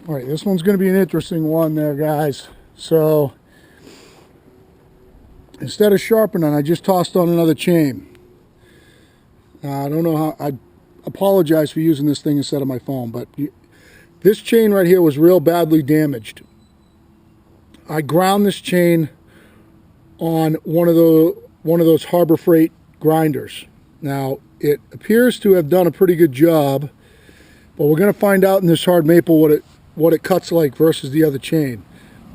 All right, this one's going to be an interesting one there, guys. So instead of sharpening, I just tossed on another chain. I don't know how, I apologize for using this thing instead of my phone, but this chain right here was real badly damaged. I ground this chain on one of those Harbor Freight grinders. Now, it appears to have done a pretty good job, but we're going to find out in this hard maple what it cuts like versus the other chain.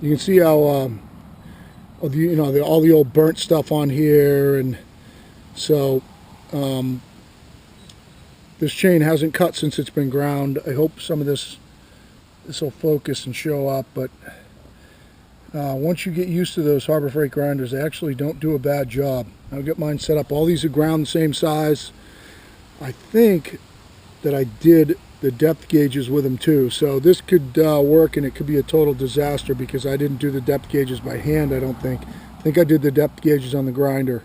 You can see how all the old burnt stuff on here, and so this chain hasn't cut since it's been ground. I hope some of this will focus and show up, but once you get used to those Harbor Freight grinders, they actually don't do a bad job. I'll get mine set up. All these are ground the same size. I think that I did the depth gauges with them too, so this could work, and it could be a total disaster because I didn't do the depth gauges by hand. I don't think. I think I did the depth gauges on the grinder.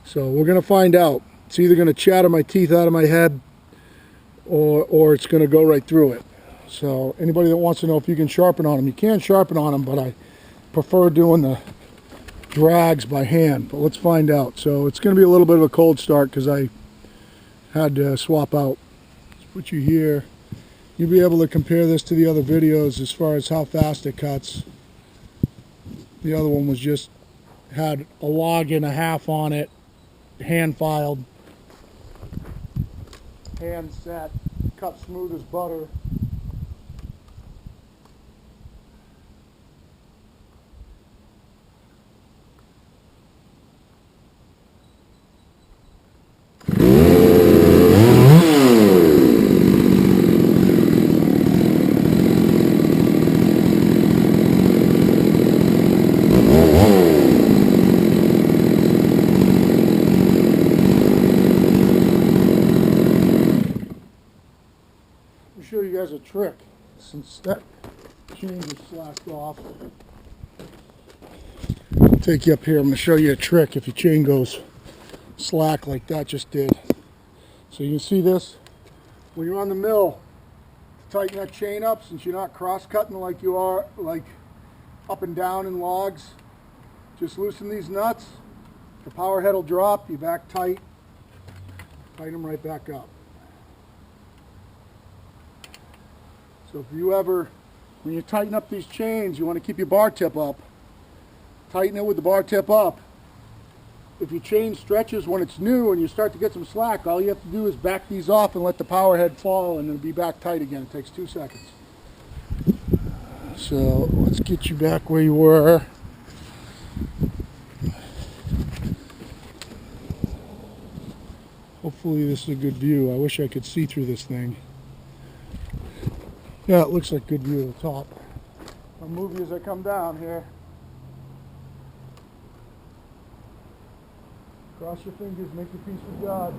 So we're going to find out. It's either going to chatter my teeth out of my head, or it's going to go right through it. So anybody that wants to know if you can sharpen on them, you can sharpen on them, but I prefer doing the drags by hand. But let's find out. So it's going to be a little bit of a cold start because I had to swap out. Let's put you here. You'll be able to compare this to the other videos as far as how fast it cuts. The other one was just had a log and a half on it, hand filed, hand set, cut smooth as butter. Show you guys a trick since that chain is slacked off. Take you up here. I'm going to show you a trick if your chain goes slack like that just did. So you can see this when you're on the mill. Tighten that chain up since you're not cross-cutting like you are, like up and down in logs. Just loosen these nuts. The power head will drop. You back tight. Tighten them right back up. So if you ever, when you tighten up these chains, you want to keep your bar tip up. Tighten it with the bar tip up. If your chain stretches when it's new and you start to get some slack, all you have to do is back these off and let the power head fall, and it'll be back tight again. It takes 2 seconds. So let's get you back where you were. Hopefully this is a good view. I wish I could see through this thing. Yeah, it looks like good view of the top. I'll move you as I come down here. Cross your fingers, make your peace with God.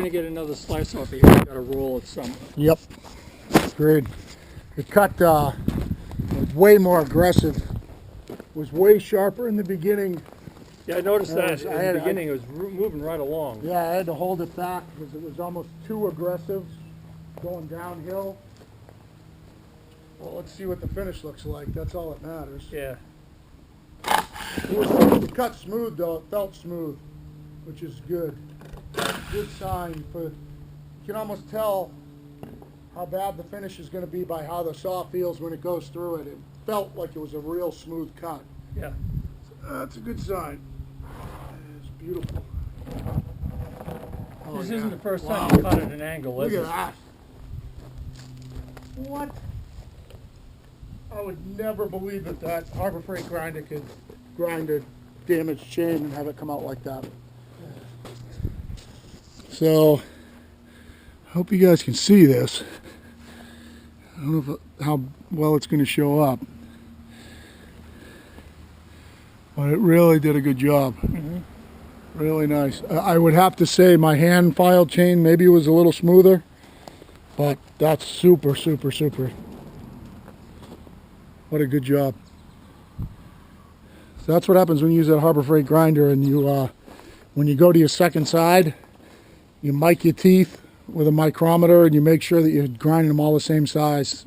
to get another slice off of here. I got to roll it some. Yep. Agreed. The cut was way more aggressive. Was way sharper in the beginning. Yeah, I noticed that I in had- the beginning. It was moving right along. Yeah, I had to hold it back because it was almost too aggressive going downhill. Well, let's see what the finish looks like. That's all that matters. Yeah. The cut smooth though. It felt smooth, which is good. Good sign for. You can almost tell how bad the finish is going to be by how the saw feels when it goes through it. It felt like it was a real smooth cut. Yeah. That's a good sign. It's beautiful. Oh, This yeah. isn't the first Wow. time you cut at an angle, Look is at it? that. What? I would never believe that Harbor Freight grinder could grind a damaged chain and have it come out like that. So, I hope you guys can see this. I don't know how well it's going to show up. But it really did a good job. Really nice. I would have to say my hand filed chain maybe was a little smoother, but that's super, super, super. What a good job. So that's what happens when you use that Harbor Freight grinder, and you, when you go to your second side, you mic your teeth with a micrometer and you make sure that you're grinding them all the same size.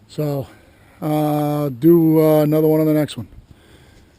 So do another one on the next one.